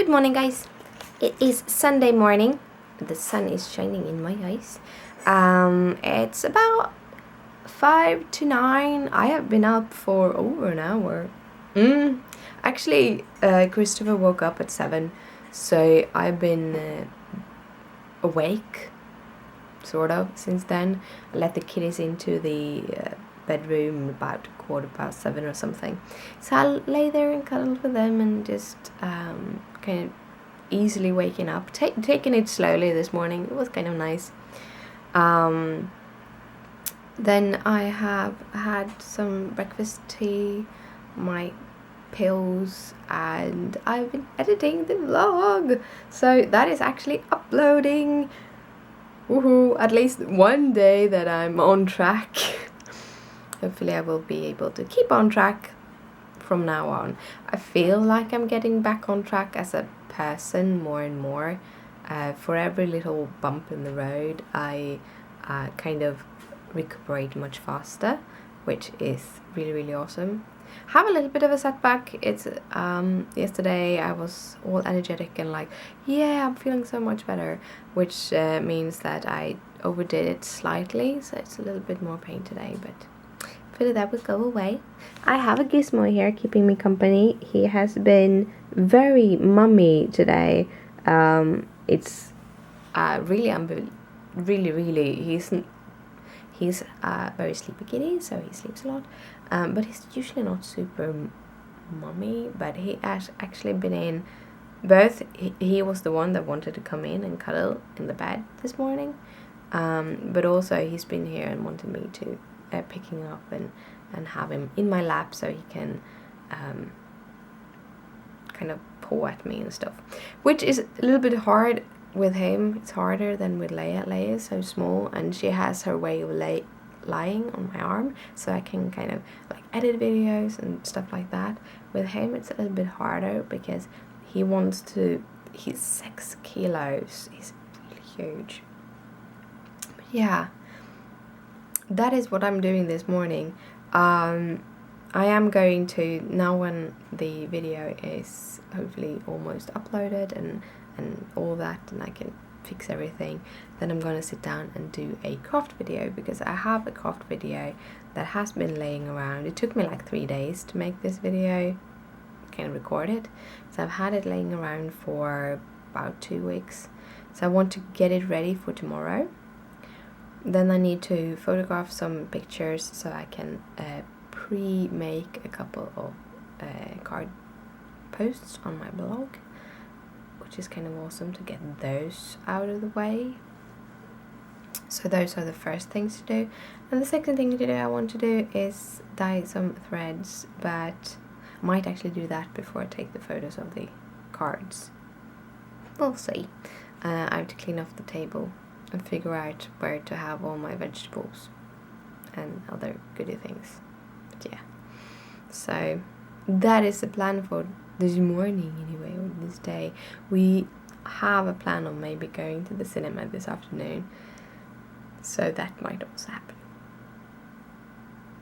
Good morning, guys. It is Sunday morning. The sun is shining in my eyes. It's about 5 to 9. I have been up for over an hour. Actually, Christopher woke up at 7, so I've been awake, sort of, since then. I let the kiddies into the bedroom about 7:15 or something. So I'll lay there and cuddle with them and just kind of easily waking up, taking it slowly this morning. It was kind of nice. Then I have had some breakfast tea, my pills, and I've been editing the vlog. So that is actually uploading. Woohoo! At least one day that I'm on track. Hopefully I will be able to keep on track from now on. I feel like I'm getting back on track as a person more and more. For every little bump in the road, I kind of recuperate much faster, which is really, really awesome. Have a little bit of a setback. It's yesterday I was all energetic and like, yeah, I'm feeling so much better, which means that I overdid it slightly, so it's a little bit more pain today, but hopefully that will go away. I have a Gizmo here keeping me company. He has been very mummy today. It's really he's a very sleepy kitty, so he sleeps a lot, but he's usually not super mummy. But he has actually been in both. He was the one that wanted to come in and cuddle in the bed this morning, but also he's been here and wanted me to pick him up and have him in my lap so he can kind of paw at me and stuff, which is a little bit hard with him. It's harder than with Leia. Leia is so small and she has her way of lying on my arm, so I can kind of like edit videos and stuff like that. With him it's a little bit harder because he's 6 kilos. He's really huge. But yeah, that is what I'm doing this morning. I am going to, now when the video is hopefully almost uploaded and all that, and I can fix everything, then I'm gonna sit down and do a craft video, because I have a craft video that has been laying around. It took me like 3 days to make this video, kind of record it, so I've had it laying around for about 2 weeks. So I want to get it ready for tomorrow. Then I need to photograph some pictures so I can pre-make a couple of card posts on my blog, which is kind of awesome to get those out of the way. So those are the first things to do. And the second thing to do I want to do is dye some threads, but I might actually do that before I take the photos of the cards. We'll see. I have to clean off the table and figure out where to have all my vegetables and other goody things. But yeah, so that is the plan for this morning anyway, or this day. We have a plan on maybe going to the cinema this afternoon, so that might also happen.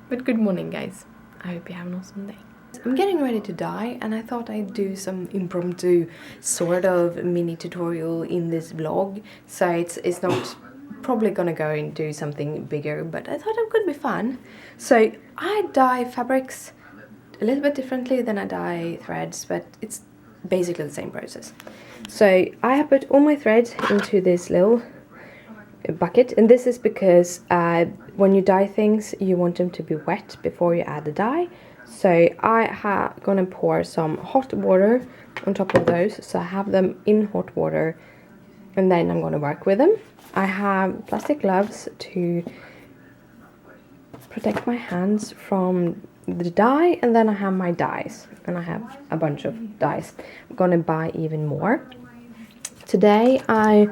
But good morning, guys. I hope you have an awesome day. I'm getting ready to dye, and I thought I'd do some impromptu sort of mini tutorial in this vlog. So it's not probably gonna go and do something bigger, but I thought it could be fun. So I dye fabrics a little bit differently than I dye threads, but it's basically the same process. So I have put all my threads into this little bucket, and this is because when you dye things you want them to be wet before you add the dye. So I gonna pour some hot water on top of those, so I have them in hot water, and then I'm gonna work with them. I have plastic gloves to protect my hands from the dye, and then I have my dyes, and I have a bunch of dyes. I'm gonna buy even more. Today I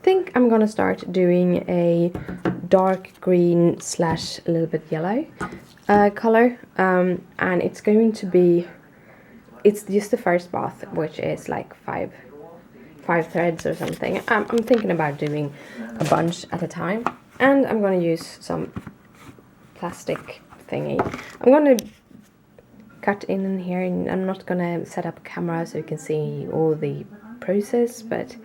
think I'm gonna start doing a dark green / a little bit yellow color, and it's going to be, it's just the first bath, which is like five threads or something. I'm thinking about doing a bunch at a time, and I'm gonna use some plastic thingy. I'm gonna cut in here, and I'm not gonna set up a camera so you can see all the process, but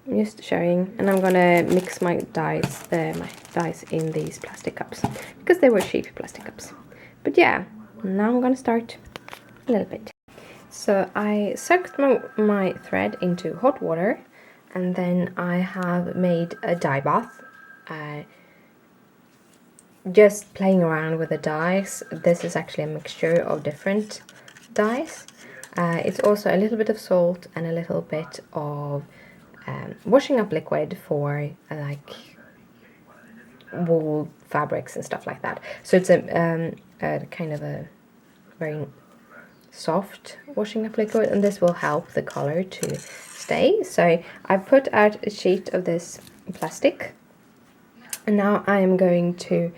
I'm just showing. And I'm gonna mix my dyes in these plastic cups because they were cheap plastic cups. But yeah, now I'm gonna start a little bit. So I soaked my thread into hot water, and then I have made a dye bath. Just playing around with the dyes. This is actually a mixture of different dyes. It's also a little bit of salt and a little bit of washing up liquid for like wool fabrics and stuff like that. So it's a kind of a very soft washing up liquid, and this will help the color to stay. So I put out a sheet of this plastic, and now I am going to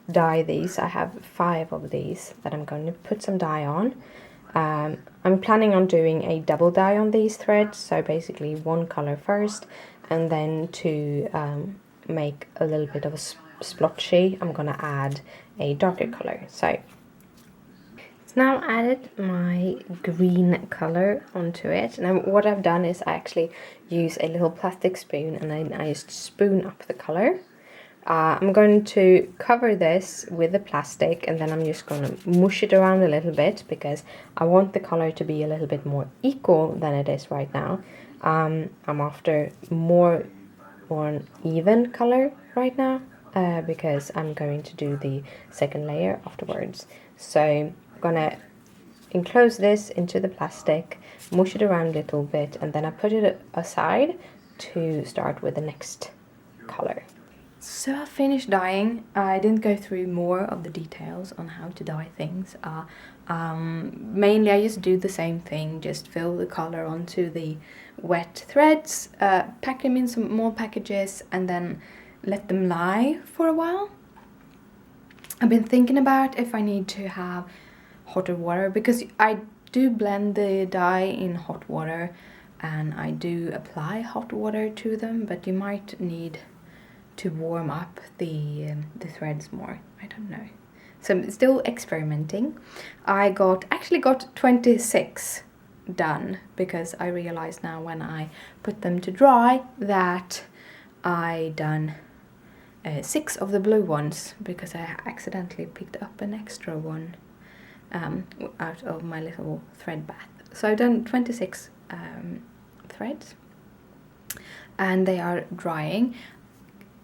dye these. I have 5 of these that I'm going to put some dye on. I'm planning on doing a double dye on these threads, so basically one color first, and then to make a little bit of a splotchy, I'm gonna add a darker color. So it's now added my green color onto it. Now what I've done is I actually use a little plastic spoon, and then I just spoon up the color. I'm going to cover this with the plastic, and then I'm just going to mush it around a little bit because I want the color to be a little bit more equal than it is right now. I'm after more an even color right now because I'm going to do the second layer afterwards. So I'm going to enclose this into the plastic, mush it around a little bit, and then I put it aside to start with the next color. So I finished dyeing. I didn't go through more of the details on how to dye things. Mainly I just do the same thing, just fill the color onto the wet threads, pack them in some more packages, and then let them lie for a while. I've been thinking about if I need to have hotter water, because I do blend the dye in hot water and I do apply hot water to them, but you might need to warm up the threads more. I don't know. So I'm still experimenting. I actually got 26 done because I realized now when I put them to dry that I done 6 of the blue ones because I accidentally picked up an extra one out of my little thread bath. So I've done 26 threads, and they are drying.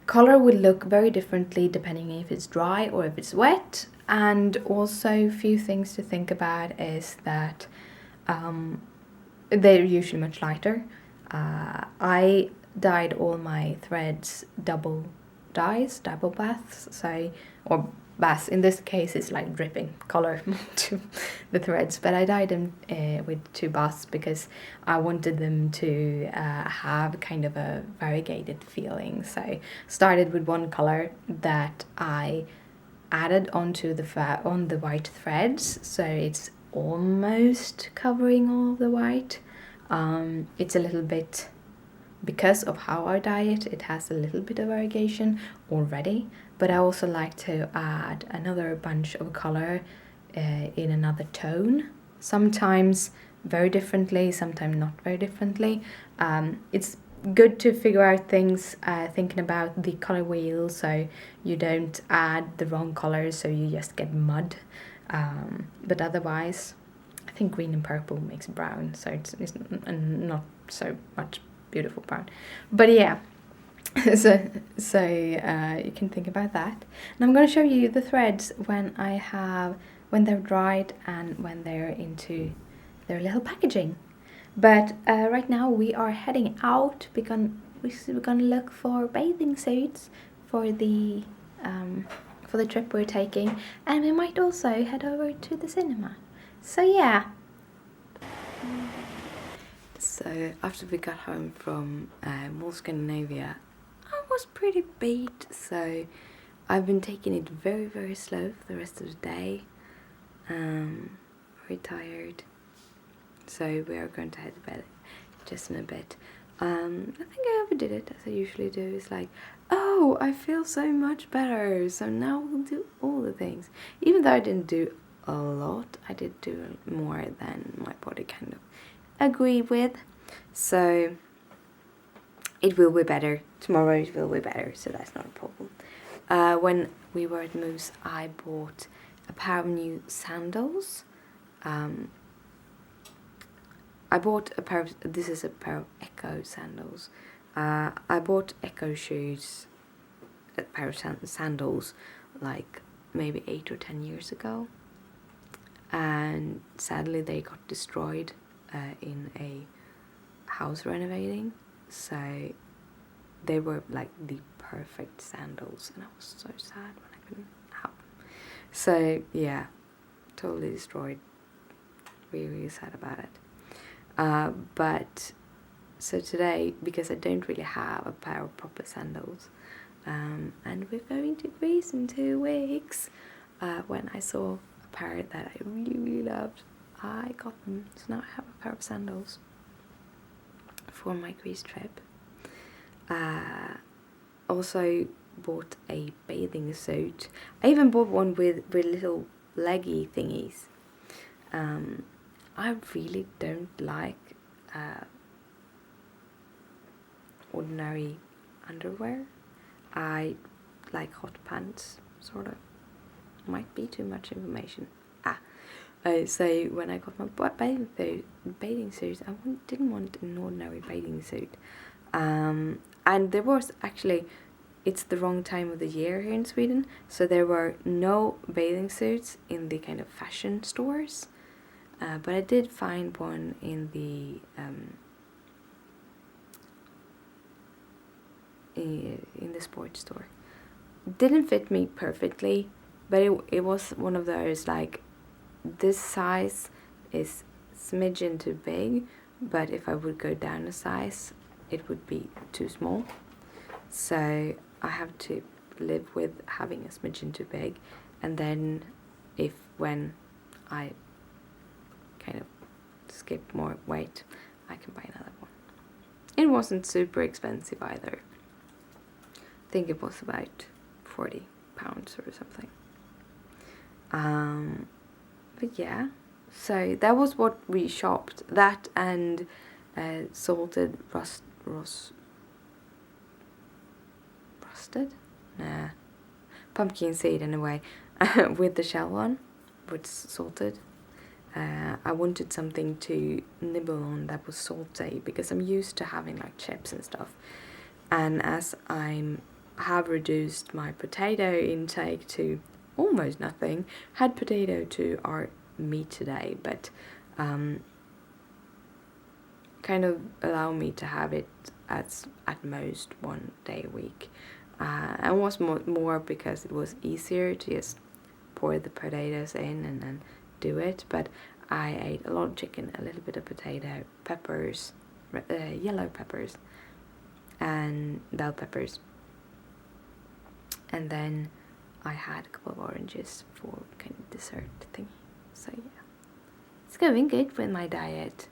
Color will look very differently depending if it's dry or if it's wet, and also a few things to think about is that they're usually much lighter. I dyed all my threads double baths, so, or baths, in this case it's like dripping color to the threads, but I dyed them with 2 baths because I wanted them to have kind of a variegated feeling. So started with one color that I added onto the white threads, so it's almost covering all of the white. It's a little bit, because of how I dye it, it has a little bit of variegation already, but I also like to add another bunch of color in another tone, sometimes very differently, sometimes not very differently. It's good to figure out things thinking about the color wheel, so you don't add the wrong colors so you just get mud, but otherwise I think green and purple makes brown, so it's not so much beautiful brown, but yeah. so you can think about that. And I'm going to show you the threads when they're dried and when they're into their little packaging. But right now we are heading out because we're going to look for bathing suits for the trip we're taking, and we might also head over to the cinema. So yeah. So after we got home from Mall Scandinavia, I was pretty beat, so I've been taking it very, very slow for the rest of the day. Very tired, so we are going to head to bed just in a bit. I think I overdid it, as I usually do. It's like, oh, I feel so much better, so now we'll do all the things. Even though I didn't do a lot. I did do more than my body kind of agreed with. So it will be better. Tomorrow it will be better, so that's not a problem. When we were at Moose, I bought a pair of new sandals. I bought a pair of, this is a pair of Echo sandals. I bought Echo shoes, a pair of sandals, like maybe 8 or 10 years ago. And sadly they got destroyed in a house renovating. So they were like the perfect sandals, and I was so sad when I couldn't have them. So yeah, totally destroyed. Really sad about it. But so today, because I don't really have a pair of proper sandals, and we're going to Greece in 2 weeks, when I saw a pair that I really loved, I got them. So now I have a pair of sandals for my Greece trip. Also bought a bathing suit. I even bought one with little leggy thingies. I really don't like ordinary underwear. I like hot pants, sort of. Might be too much information. So when I got my bathing suit, I didn't want an ordinary bathing suit. And there was actually, it's the wrong time of the year here in Sweden, so there were no bathing suits in the kind of fashion stores. But I did find one in the sports store. It didn't fit me perfectly, but it was one of those, like, this size is smidgen too big, but if I would go down a size, it would be too small. So I have to live with having a smidgen too big, and then when I kind of skip more weight, I can buy another one. It wasn't super expensive either. I think it was about £40 or something. But yeah, so that was what we shopped. That and salted pumpkin seed anyway, with the shell on, which salted. I wanted something to nibble on that was salty, because I'm used to having like chips and stuff. And as I have reduced my potato intake to almost nothing, had potato to our meat today, but kind of allow me to have it at most 1 day a week. And was more because it was easier to just pour the potatoes in and then do it. But I ate a lot of chicken, a little bit of potato, peppers, yellow peppers, and bell peppers. And then I had a couple of oranges for kind of dessert thing. So yeah, it's going good with my diet.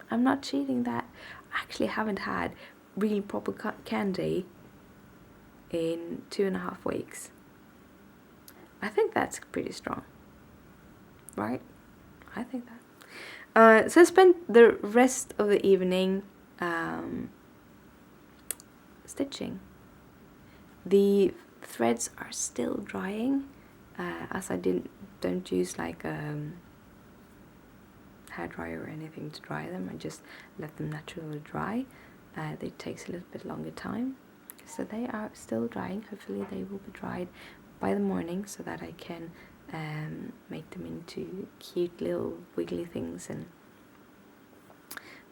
I'm not cheating that. I actually haven't had really proper candy in 2.5 weeks. I think that's pretty strong, right? I think that. So I spent the rest of the evening stitching. The threads are still drying, as I don't use like a hairdryer or anything to dry them. I just let them naturally dry. It takes a little bit longer time, so they are still drying. Hopefully they will be dried by the morning, so that I can make them into cute little wiggly things and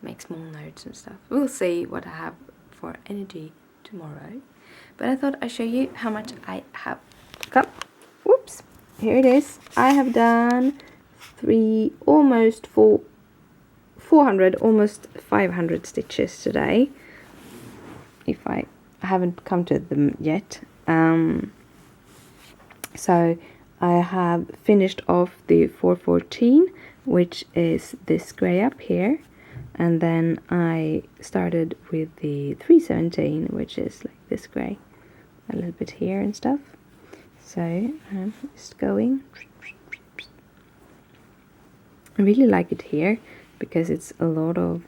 make small notes and stuff. We'll see what I have for energy tomorrow. But I thought I'd show you how much I have got. Whoops, here it is. I have done 400, almost 500 stitches today. If I haven't come to them yet. So I have finished off the 414, which is this grey up here. And then I started with the 317, which is like this grey, a little bit here and stuff. So I'm just going I really like it here because it's a lot of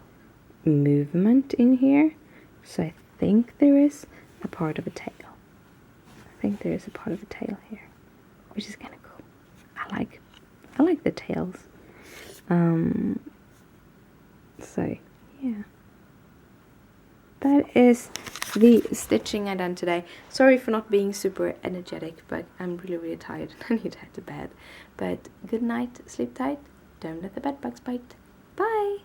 movement in here. So I think there is a part of a tail. I think there is a part of a tail here, which is kind of cool. I like the tails. So yeah, that is the stitching I done today. Sorry for not being super energetic, but I'm really tired. I need to head to bed. But good night, sleep tight. Don't let the bed bugs bite. Bye.